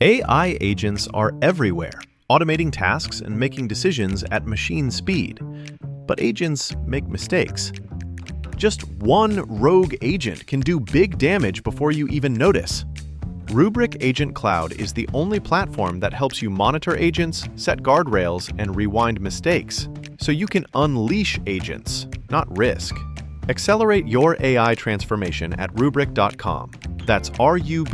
AI agents are everywhere, automating tasks and making decisions at machine speed. But agents make mistakes. Just one rogue agent can do big damage before you even notice. Rubrik Agent Cloud is the only platform that helps you monitor agents, set guardrails, and rewind mistakes, so you can unleash agents, not risk. Accelerate your AI transformation at Rubrik.com. That's RUBRIK.com.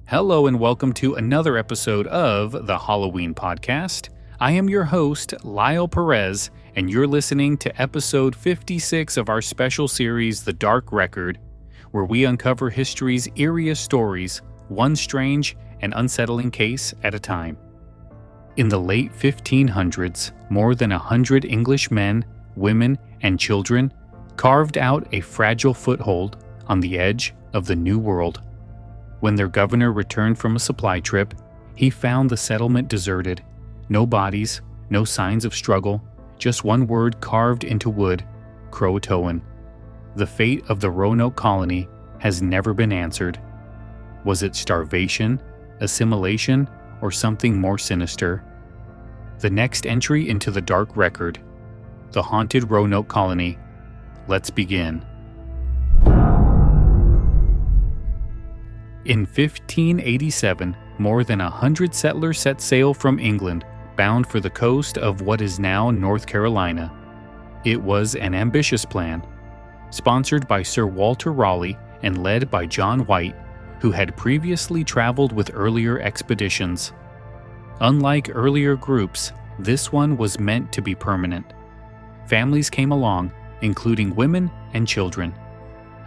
Hello and welcome to another episode of the Halloween Podcast. I am your host, Lyle Perez, and you're listening to episode 56 of our special series, The Dark Record, where we uncover history's eeriest stories, one strange and unsettling case at a time. In the late 1500s, more than 100 English men, women, and children carved out a fragile foothold on the edge of the New World. When their governor returned from a supply trip, he found the settlement deserted. No bodies, no signs of struggle, just one word carved into wood: CROATOAN. The fate of the Roanoke Colony has never been answered. Was it starvation, assimilation, or something more sinister? The next entry into the dark record, the Haunted Roanoke Colony. Let's begin. In 1587, more than 100 settlers set sail from England, bound for the coast of what is now North Carolina. It was an ambitious plan, sponsored by Sir Walter Raleigh and led by John White, who had previously traveled with earlier expeditions. Unlike earlier groups, this one was meant to be permanent. Families came along, including women and children.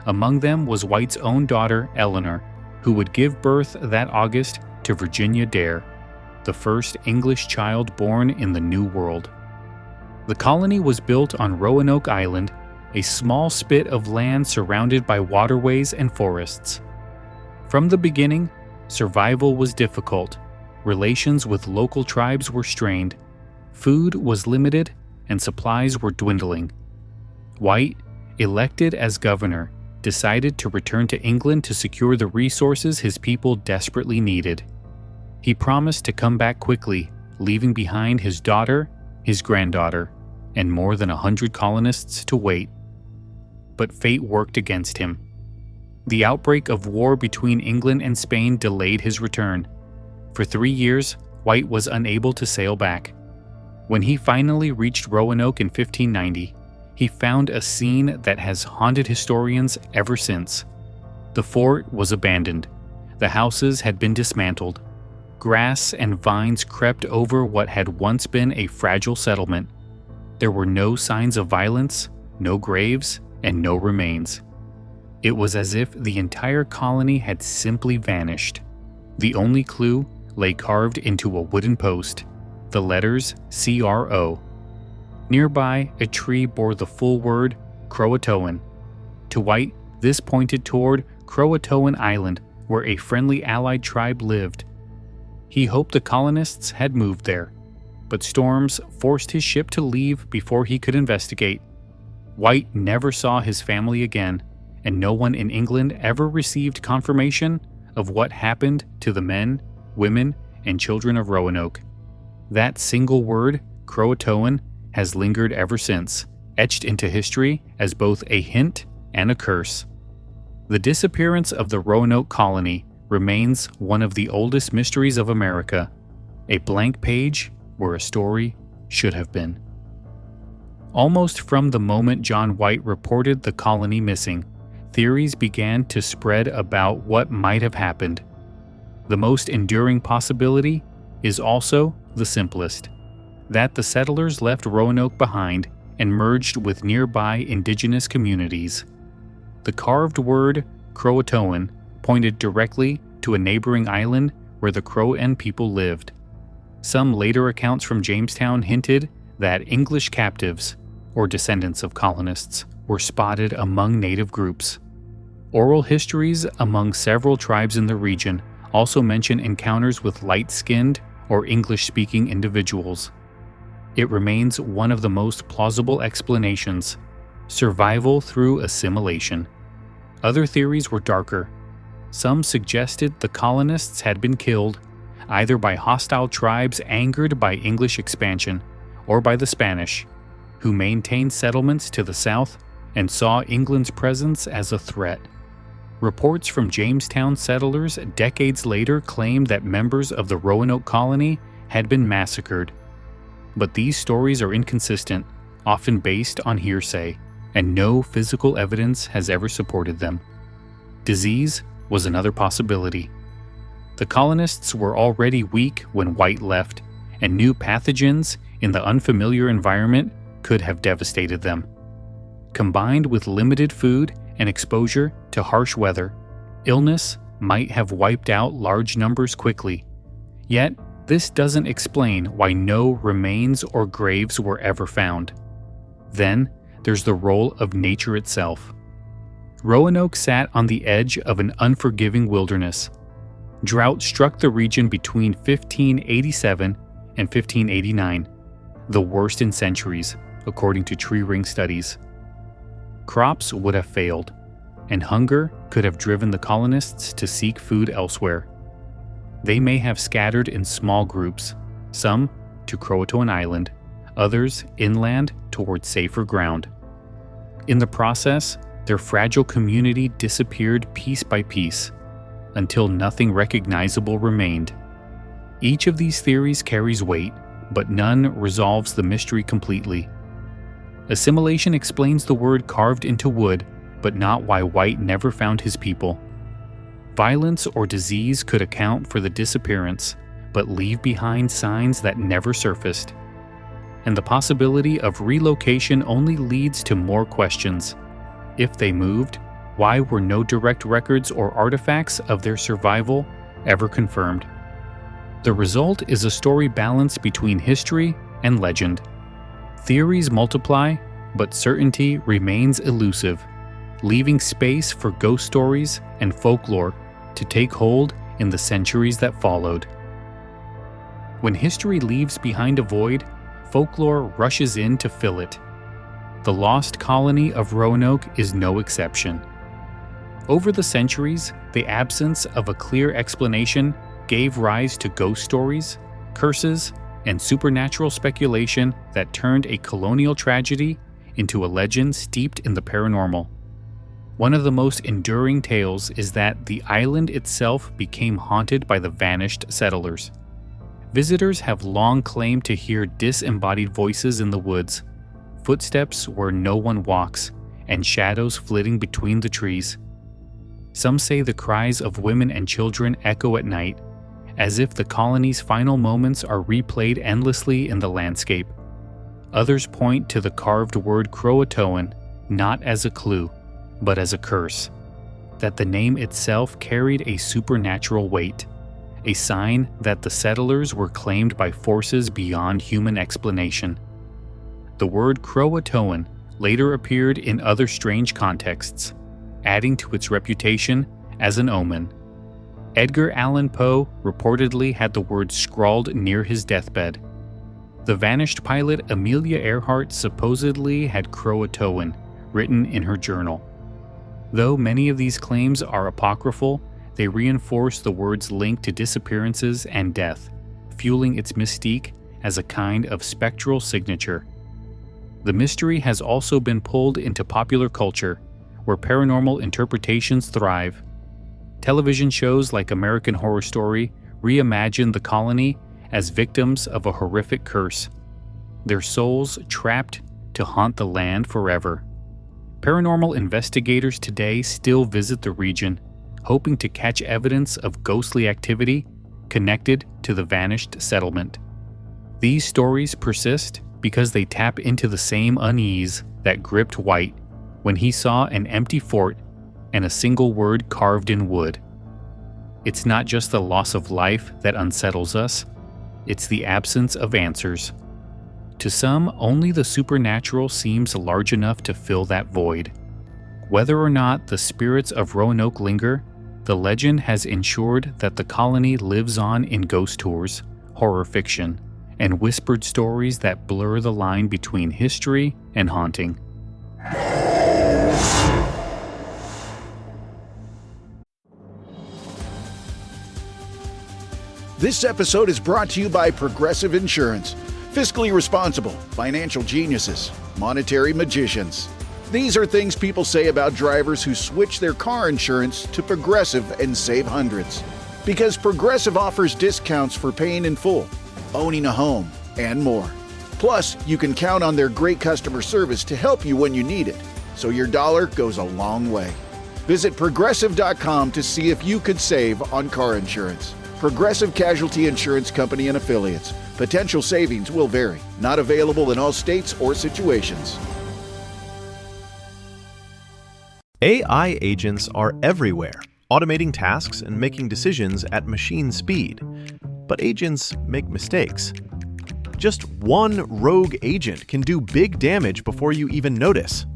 Among them was White's own daughter, Eleanor, who would give birth that August to Virginia Dare, the first English child born in the New World. The colony was built on Roanoke Island, a small spit of land surrounded by waterways and forests. From the beginning, survival was difficult, relations with local tribes were strained, food was limited, and supplies were dwindling. White, elected as governor, decided to return to England to secure the resources his people desperately needed. He promised to come back quickly, leaving behind his daughter, his granddaughter, and more than 100 colonists to wait. But fate worked against him. The outbreak of war between England and Spain delayed his return. For 3 years, White was unable to sail back. When he finally reached Roanoke in 1590, he found a scene that has haunted historians ever since. The fort was abandoned. The houses had been dismantled. Grass and vines crept over what had once been a fragile settlement. There were no signs of violence, no graves, and no remains. It was as if the entire colony had simply vanished. The only clue lay carved into a wooden post, the letters CRO. Nearby, a tree bore the full word, CROATOAN. To White, this pointed toward CROATOAN Island, where a friendly allied tribe lived. He hoped the colonists had moved there, but storms forced his ship to leave before he could investigate. White never saw his family again, and no one in England ever received confirmation of what happened to the men, women, and children of Roanoke. That single word, CROATOAN, has lingered ever since, etched into history as both a hint and a curse. The disappearance of the Roanoke Colony remains one of the oldest mysteries of America, a blank page where a story should have been. Almost from the moment John White reported the colony missing, theories began to spread about what might have happened. The most enduring possibility is also the simplest. that the settlers left Roanoke behind and merged with nearby indigenous communities. The carved word CROATOAN pointed directly to a neighboring island where the CROATOAN people lived. Some later accounts from Jamestown hinted that English captives, or descendants of colonists, were spotted among native groups. Oral histories among several tribes in the region also mention encounters with light-skinned or English-speaking individuals. It remains one of the most plausible explanations: survival through assimilation. Other theories were darker. Some suggested the colonists had been killed, either by hostile tribes angered by English expansion, or by the Spanish, who maintained settlements to the south and saw England's presence as a threat. Reports from Jamestown settlers decades later claimed that members of the Roanoke Colony had been massacred. But these stories are inconsistent, often based on hearsay, and no physical evidence has ever supported them. Disease was another possibility. The colonists were already weak when White left, and new pathogens in the unfamiliar environment could have devastated them. Combined with limited food and exposure to harsh weather, illness might have wiped out large numbers quickly. Yet, this doesn't explain why no remains or graves were ever found. Then, there's the role of nature itself. Roanoke sat on the edge of an unforgiving wilderness. Drought struck the region between 1587 and 1589, the worst in centuries, according to tree ring studies. Crops would have failed, and hunger could have driven the colonists to seek food elsewhere. They may have scattered in small groups, some to CROATOAN Island, others inland toward safer ground. In the process, their fragile community disappeared piece by piece, until nothing recognizable remained. Each of these theories carries weight, but none resolves the mystery completely. Assimilation explains the word carved into wood, but not why White never found his people. Violence or disease could account for the disappearance, but leave behind signs that never surfaced. And the possibility of relocation only leads to more questions. If they moved, why were no direct records or artifacts of their survival ever confirmed? The result is a story balanced between history and legend. Theories multiply, but certainty remains elusive, leaving space for ghost stories and folklore to take hold in the centuries that followed. When history leaves behind a void, folklore rushes in to fill it. The lost colony of Roanoke is no exception. Over the centuries, the absence of a clear explanation gave rise to ghost stories, curses, and supernatural speculation that turned a colonial tragedy into a legend steeped in the paranormal. One of the most enduring tales is that the island itself became haunted by the vanished settlers. Visitors have long claimed to hear disembodied voices in the woods, footsteps where no one walks, and shadows flitting between the trees. Some say the cries of women and children echo at night, as if the colony's final moments are replayed endlessly in the landscape. Others point to the carved word CROATOAN not as a clue, but as a curse, that the name itself carried a supernatural weight, a sign that the settlers were claimed by forces beyond human explanation. The word CROATOAN later appeared in other strange contexts, adding to its reputation as an omen. Edgar Allan Poe reportedly had the word scrawled near his deathbed. The vanished pilot Amelia Earhart supposedly had CROATOAN written in her journal. Though many of these claims are apocryphal, they reinforce the word's link to disappearances and death, fueling its mystique as a kind of spectral signature. The mystery has also been pulled into popular culture, where paranormal interpretations thrive. Television shows like American Horror Story reimagine the colony as victims of a horrific curse, their souls trapped to haunt the land forever. Paranormal investigators today still visit the region, hoping to catch evidence of ghostly activity connected to the vanished settlement. These stories persist because they tap into the same unease that gripped White when he saw an empty fort and a single word carved in wood. It's not just the loss of life that unsettles us, it's the absence of answers. To some, only the supernatural seems large enough to fill that void. Whether or not the spirits of Roanoke linger, the legend has ensured that the colony lives on in ghost tours, horror fiction, and whispered stories that blur the line between history and haunting. This episode is brought to you by Progressive Insurance. Fiscally responsible, financial geniuses, monetary magicians. These are things people say about drivers who switch their car insurance to Progressive and save hundreds. Because Progressive offers discounts for paying in full, owning a home, and more. Plus, you can count on their great customer service to help you when you need it, so your dollar goes a long way. Visit Progressive.com to see if you could save on car insurance. Progressive Casualty Insurance Company and Affiliates. Potential savings will vary. Not available in all states or situations. AI agents are everywhere, automating tasks and making decisions at machine speed. But agents make mistakes. Just one rogue agent can do big damage before you even notice.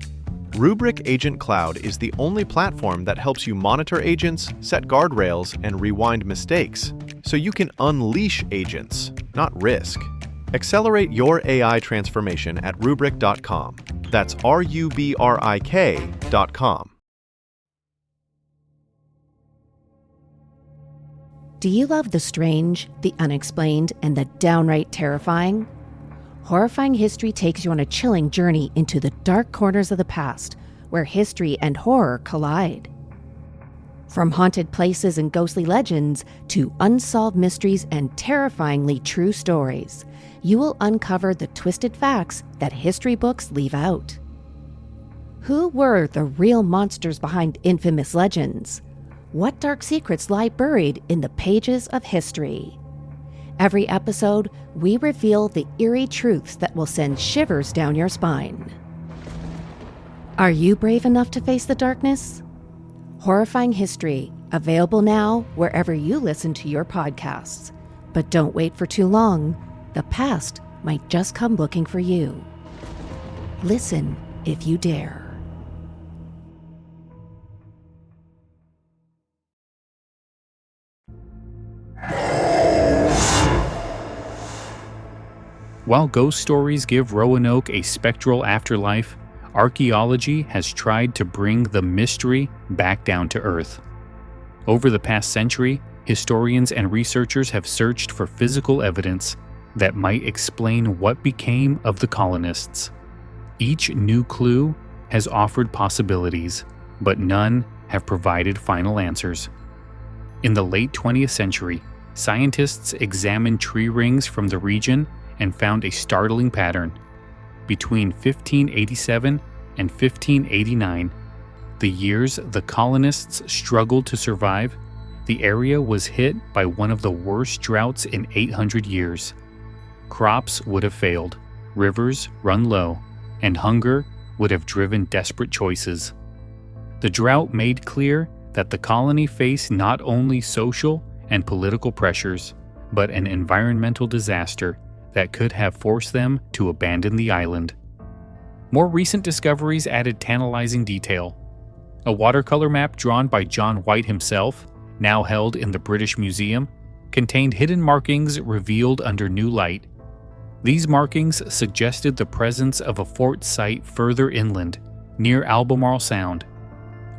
Rubrik Agent Cloud is the only platform that helps you monitor agents, set guardrails, and rewind mistakes, so you can unleash agents, not risk. Accelerate your AI transformation at Rubrik.com. That's RUBRIK.com. Do you love the strange, the unexplained, and the downright terrifying? Horrifying History takes you on a chilling journey into the dark corners of the past, where history and horror collide. From haunted places and ghostly legends to unsolved mysteries and terrifyingly true stories, you will uncover the twisted facts that history books leave out. Who were the real monsters behind infamous legends? What dark secrets lie buried in the pages of history? Every episode, we reveal the eerie truths that will send shivers down your spine. Are you brave enough to face the darkness? Horrifying History, available now wherever you listen to your podcasts. But don't wait for too long. The past might just come looking for you. Listen if you dare. While ghost stories give Roanoke a spectral afterlife, archaeology has tried to bring the mystery back down to earth. Over the past century, historians and researchers have searched for physical evidence that might explain what became of the colonists. Each new clue has offered possibilities, but none have provided final answers. In the late 20th century, scientists examined tree rings from the region and found a startling pattern. Between 1587 and 1589, the years the colonists struggled to survive, the area was hit by one of the worst droughts in 800 years. Crops would have failed, rivers run low, and hunger would have driven desperate choices. The drought made clear that the colony faced not only social and political pressures, but an environmental disaster that could have forced them to abandon the island. More recent discoveries added tantalizing detail. A watercolor map drawn by John White himself, now held in the British Museum, contained hidden markings revealed under new light. These markings suggested the presence of a fort site further inland, near Albemarle Sound.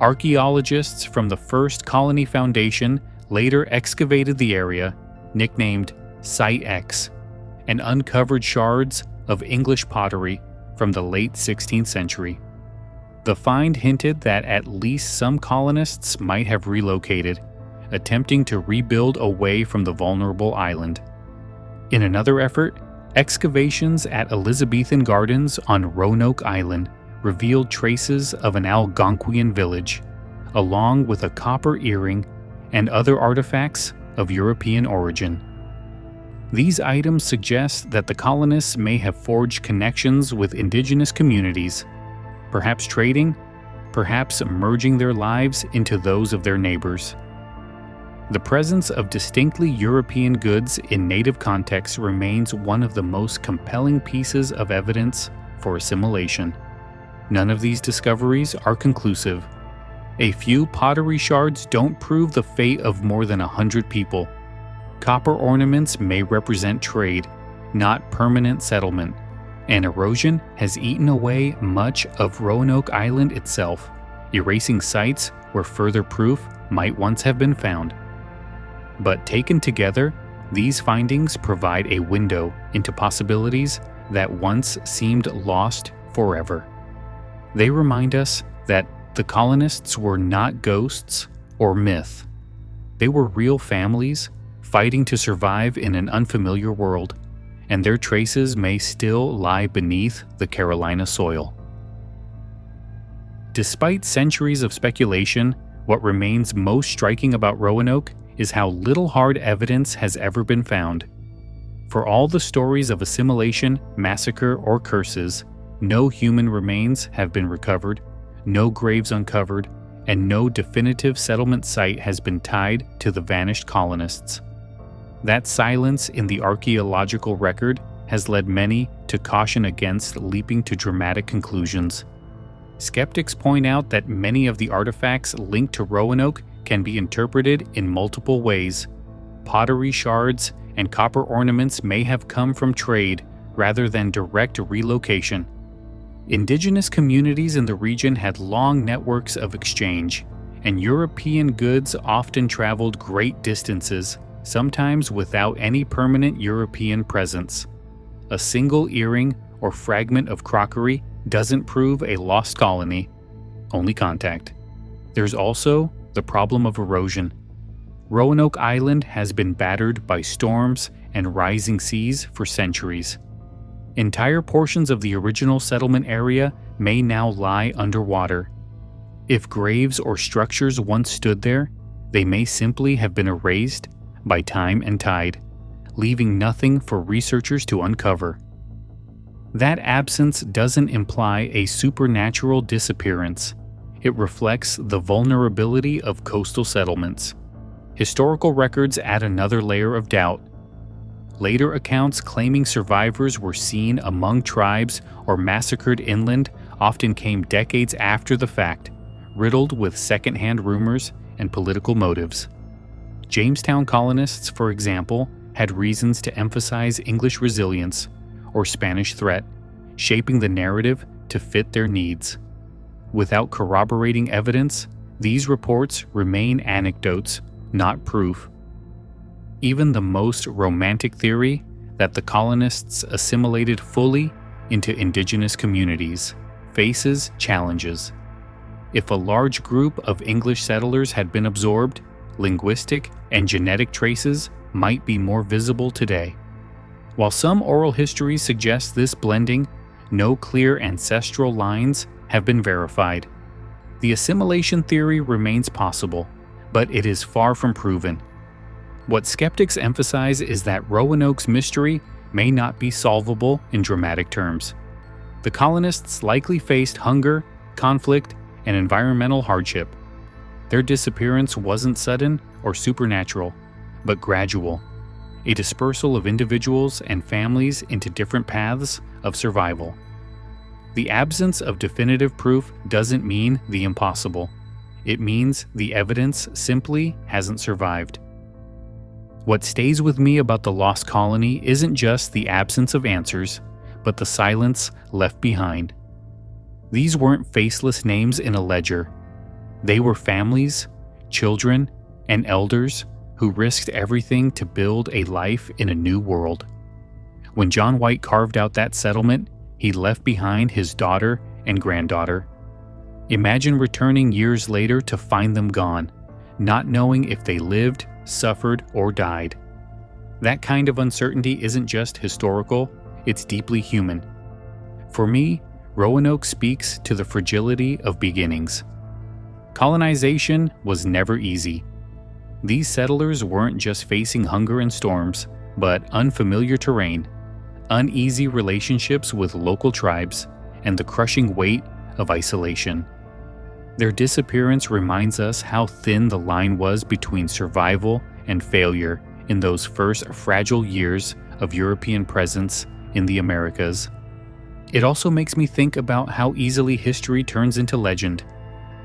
Archaeologists from the First Colony Foundation later excavated the area, nicknamed Site X, and uncovered shards of English pottery from the late 16th century. The find hinted that at least some colonists might have relocated, attempting to rebuild away from the vulnerable island. In another effort, excavations at Elizabethan Gardens on Roanoke Island revealed traces of an Algonquian village, along with a copper earring and other artifacts of European origin. These items suggest that the colonists may have forged connections with indigenous communities, perhaps trading, perhaps merging their lives into those of their neighbors. The presence of distinctly European goods in native contexts remains one of the most compelling pieces of evidence for assimilation. None of these discoveries are conclusive. A few pottery shards don't prove the fate of more than 100 people. Copper ornaments may represent trade, not permanent settlement, and erosion has eaten away much of Roanoke Island itself, erasing sites where further proof might once have been found. But taken together, these findings provide a window into possibilities that once seemed lost forever. They remind us that the colonists were not ghosts or myth. They were real families fighting to survive in an unfamiliar world, and their traces may still lie beneath the Carolina soil. Despite centuries of speculation, what remains most striking about Roanoke is how little hard evidence has ever been found. For all the stories of assimilation, massacre, or curses, no human remains have been recovered, no graves uncovered, and no definitive settlement site has been tied to the vanished colonists. That silence in the archaeological record has led many to caution against leaping to dramatic conclusions. Skeptics point out that many of the artifacts linked to Roanoke can be interpreted in multiple ways. Pottery shards and copper ornaments may have come from trade rather than direct relocation. Indigenous communities in the region had long networks of exchange, and European goods often traveled great distances, sometimes without any permanent European presence. A single earring or fragment of crockery doesn't prove a lost colony, only contact. There's also the problem of erosion. Roanoke Island has been battered by storms and rising seas for centuries. Entire portions of the original settlement area may now lie underwater. If graves or structures once stood there, they may simply have been erased by time and tide, leaving nothing for researchers to uncover. That absence doesn't imply a supernatural disappearance. It reflects the vulnerability of coastal settlements. Historical records add another layer of doubt. Later accounts claiming survivors were seen among tribes or massacred inland often came decades after the fact, riddled with second-hand rumors and political motives. Jamestown colonists, for example, had reasons to emphasize English resilience or Spanish threat, shaping the narrative to fit their needs. Without corroborating evidence, these reports remain anecdotes, not proof. Even the most romantic theory that the colonists assimilated fully into indigenous communities faces challenges. If a large group of English settlers had been absorbed, linguistic and genetic traces might be more visible today. While some oral histories suggest this blending, no clear ancestral lines have been verified. The assimilation theory remains possible, but it is far from proven. What skeptics emphasize is that Roanoke's mystery may not be solvable in dramatic terms. The colonists likely faced hunger, conflict, and environmental hardship. Their disappearance wasn't sudden or supernatural, but gradual, a dispersal of individuals and families into different paths of survival. The absence of definitive proof doesn't mean the impossible. It means the evidence simply hasn't survived. What stays with me about the lost colony isn't just the absence of answers, but the silence left behind. These weren't faceless names in a ledger. They were families, children, and elders who risked everything to build a life in a new world. When John White carved out that settlement, he left behind his daughter and granddaughter. Imagine returning years later to find them gone, not knowing if they lived, suffered, or died. That kind of uncertainty isn't just historical, it's deeply human. For me, Roanoke speaks to the fragility of beginnings. Colonization was never easy. These settlers weren't just facing hunger and storms, but unfamiliar terrain, uneasy relationships with local tribes, and the crushing weight of isolation. Their disappearance reminds us how thin the line was between survival and failure in those first fragile years of European presence in the Americas. It also makes me think about how easily history turns into legend.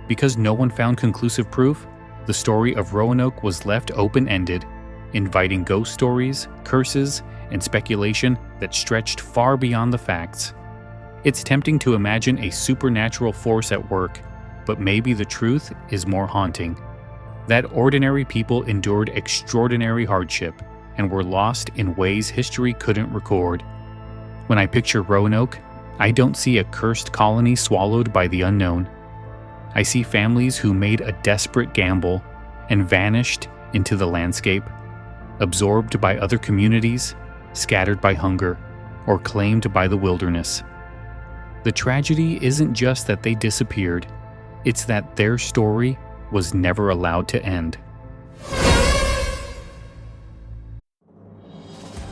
Because no one found conclusive proof, the story of Roanoke was left open-ended, inviting ghost stories, curses, and speculation that stretched far beyond the facts. It's tempting to imagine a supernatural force at work, but maybe the truth is more haunting. That ordinary people endured extraordinary hardship and were lost in ways history couldn't record. When I picture Roanoke, I don't see a cursed colony swallowed by the unknown. I see families who made a desperate gamble and vanished into the landscape, absorbed by other communities, scattered by hunger, or claimed by the wilderness. The tragedy isn't just that they disappeared, it's that their story was never allowed to end.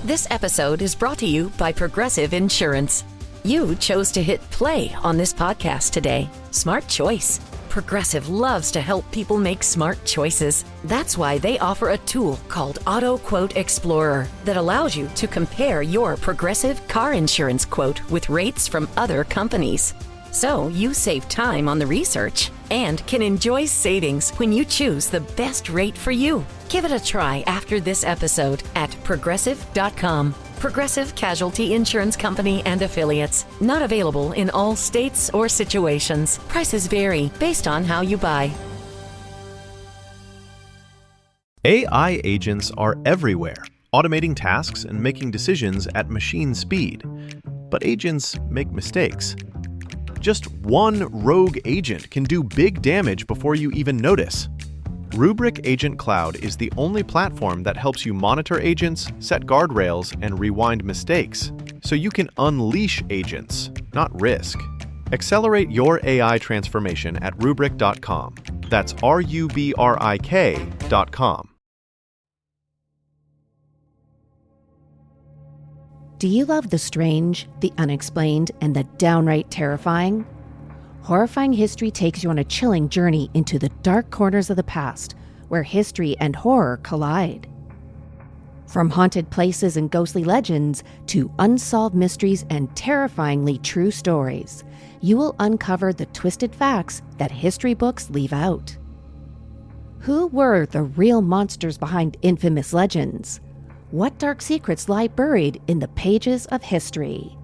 This episode is brought to you by Progressive Insurance. You chose to hit play on this podcast today. Smart choice. Progressive loves to help people make smart choices. That's why they offer a tool called Auto Quote Explorer that allows you to compare your Progressive car insurance quote with rates from other companies. So you save time on the research and can enjoy savings when you choose the best rate for you. Give it a try after this episode at progressive.com. Progressive Casualty Insurance Company and Affiliates. Not available in all states or situations. Prices vary based on how you buy. AI agents are everywhere, automating tasks and making decisions at machine speed. But agents make mistakes. Just one rogue agent can do big damage before you even notice. Rubrik Agent Cloud is the only platform that helps you monitor agents, set guardrails, and rewind mistakes, so you can unleash agents, not risk. Accelerate your AI transformation at Rubrik.com. That's RUBRIK.com. Do you love the strange, the unexplained, and the downright terrifying? Horrifying History takes you on a chilling journey into the dark corners of the past, where history and horror collide. From haunted places and ghostly legends to unsolved mysteries and terrifyingly true stories, you will uncover the twisted facts that history books leave out. Who were the real monsters behind infamous legends? What dark secrets lie buried in the pages of history?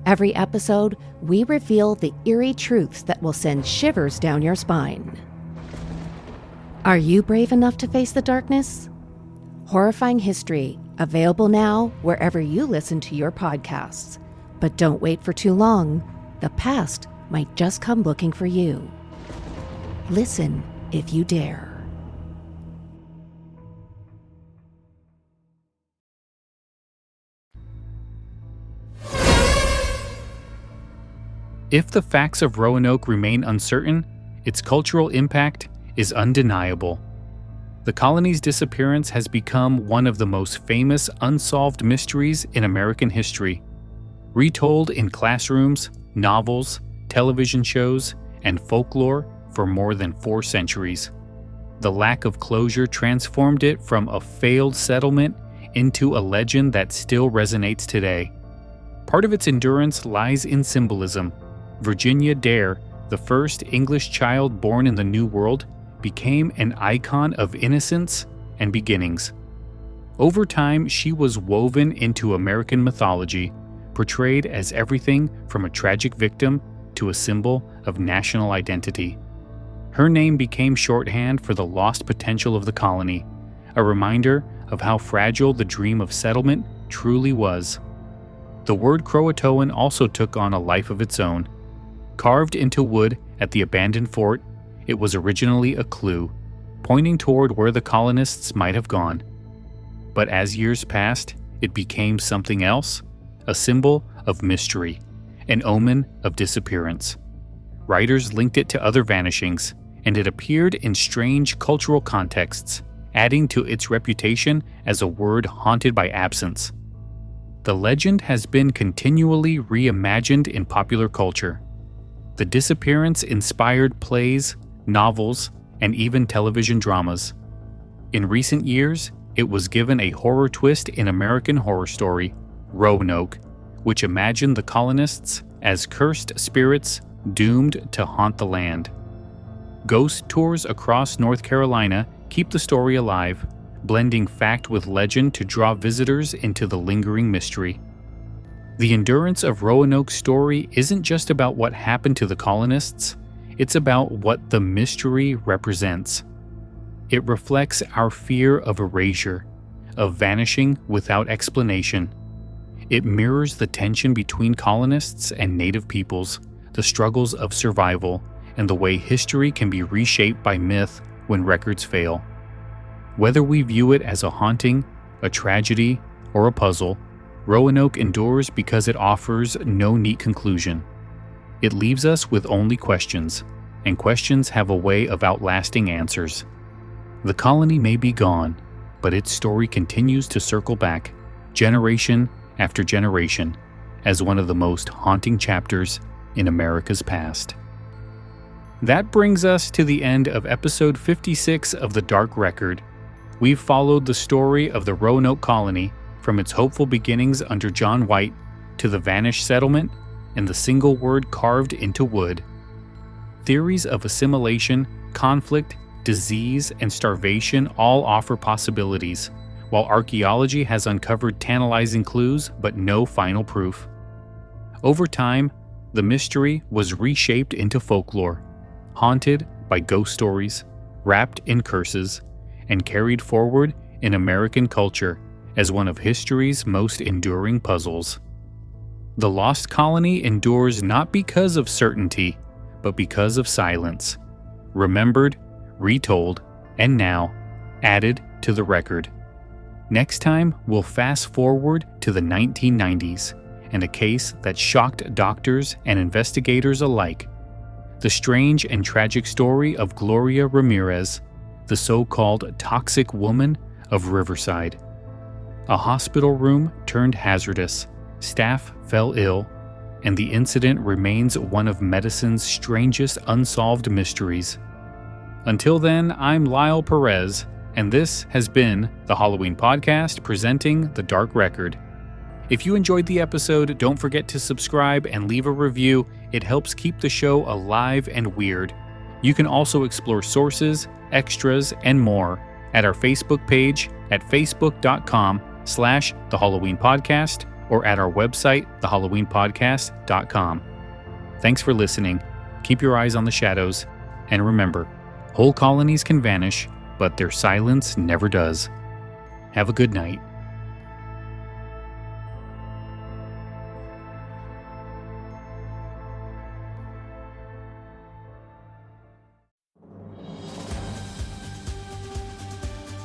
Every episode, we reveal the eerie truths that will send shivers down your spine. Are you brave enough to face the darkness? Horrifying History, available now wherever you listen to your podcasts. But don't wait for too long. The past might just come looking for you. Listen if you dare. If the facts of Roanoke remain uncertain, its cultural impact is undeniable. The colony's disappearance has become one of the most famous unsolved mysteries in American history. Retold in classrooms, novels, television shows, and folklore for more than 4 centuries. The lack of closure transformed it from a failed settlement into a legend that still resonates today. Part of its endurance lies in symbolism. Virginia Dare, the first English child born in the New World, became an icon of innocence and beginnings. Over time, she was woven into American mythology, portrayed as everything from a tragic victim to a symbol of national identity. Her name became shorthand for the lost potential of the colony, a reminder of how fragile the dream of settlement truly was. The word CROATOAN also took on a life of its own. Carved into wood at the abandoned fort, it was originally a clue, pointing toward where the colonists might have gone. But as years passed, it became something else, a symbol of mystery, an omen of disappearance. Writers linked it to other vanishings, and it appeared in strange cultural contexts, adding to its reputation as a word haunted by absence. The legend has been continually reimagined in popular culture. The disappearance inspired plays, novels, and even television dramas. In recent years, it was given a horror twist in American Horror Story, Roanoke, which imagined the colonists as cursed spirits doomed to haunt the land. Ghost tours across North Carolina keep the story alive, blending fact with legend to draw visitors into the lingering mystery. The endurance of Roanoke's story isn't just about what happened to the colonists, it's about what the mystery represents. It reflects our fear of erasure, of vanishing without explanation. It mirrors the tension between colonists and native peoples, the struggles of survival, and the way history can be reshaped by myth when records fail. Whether we view it as a haunting, a tragedy, or a puzzle, Roanoke endures because it offers no neat conclusion. It leaves us with only questions, and questions have a way of outlasting answers. The colony may be gone, but its story continues to circle back, generation after generation, as one of the most haunting chapters in America's past. That brings us to the end of episode 56 of The Dark Record. We've followed the story of the Roanoke Colony from its hopeful beginnings under John White to the vanished settlement and the single word carved into wood. Theories of assimilation, conflict, disease, and starvation all offer possibilities, while archaeology has uncovered tantalizing clues but no final proof. Over time, the mystery was reshaped into folklore, haunted by ghost stories, wrapped in curses, and carried forward in American culture as one of history's most enduring puzzles. The lost colony endures not because of certainty, but because of silence, remembered, retold, and now added to the record. Next time, we'll fast forward to the 1990s and a case that shocked doctors and investigators alike. The strange and tragic story of Gloria Ramirez, the so-called toxic woman of Riverside. A hospital room turned hazardous, staff fell ill, and the incident remains one of medicine's strangest unsolved mysteries. Until then, I'm Lyle Perez, and this has been the Halloween Podcast presenting The Dark Record. If you enjoyed the episode, don't forget to subscribe and leave a review. It helps keep the show alive and weird. You can also explore sources, extras, and more at our Facebook page at facebook.com/The Halloween Podcast or at our website, thehalloweenpodcast.com. Thanks for listening. Keep your eyes on the shadows. And remember, whole colonies can vanish, but their silence never does. Have a good night.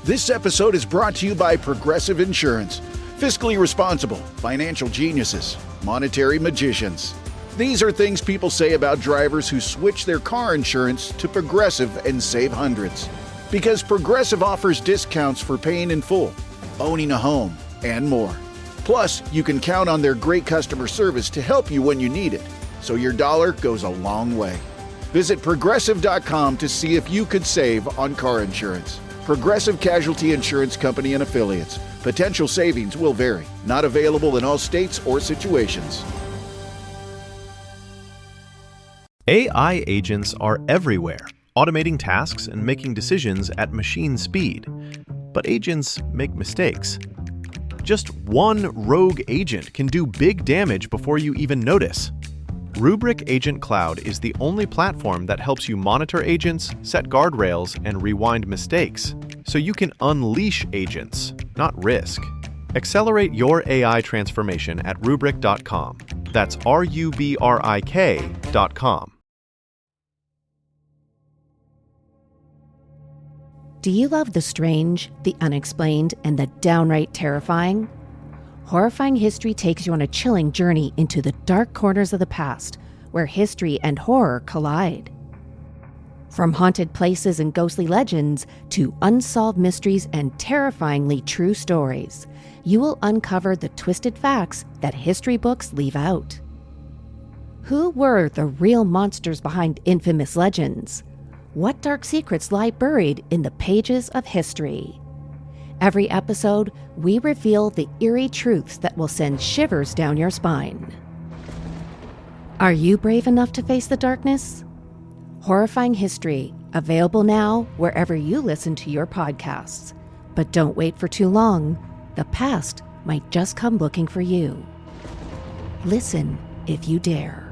This episode is brought to you by Progressive Insurance. Fiscally responsible, financial geniuses, monetary magicians. These are things people say about drivers who switch their car insurance to Progressive and save hundreds. Because Progressive offers discounts for paying in full, owning a home, and more. Plus, you can count on their great customer service to help you when you need it, so your dollar goes a long way. Visit Progressive.com to see if you could save on car insurance. Progressive Casualty Insurance Company and Affiliates. Potential savings will vary. Not available in all states or situations. AI agents are everywhere, automating tasks and making decisions at machine speed. But agents make mistakes. Just one rogue agent can do big damage before you even notice. Rubrik Agent Cloud is the only platform that helps you monitor agents, set guardrails, and rewind mistakes, so you can unleash agents, not risk. Accelerate your AI transformation at Rubrik.com. That's RUBRIK.com. Do you love the strange, the unexplained, and the downright terrifying? Horrifying History takes you on a chilling journey into the dark corners of the past, where history and horror collide. From haunted places and ghostly legends to unsolved mysteries and terrifyingly true stories, you will uncover the twisted facts that history books leave out. Who were the real monsters behind infamous legends? What dark secrets lie buried in the pages of history? Every episode, we reveal the eerie truths that will send shivers down your spine. Are you brave enough to face the darkness? Horrifying History, available now wherever you listen to your podcasts. But don't wait for too long. The past might just come looking for you. Listen if you dare.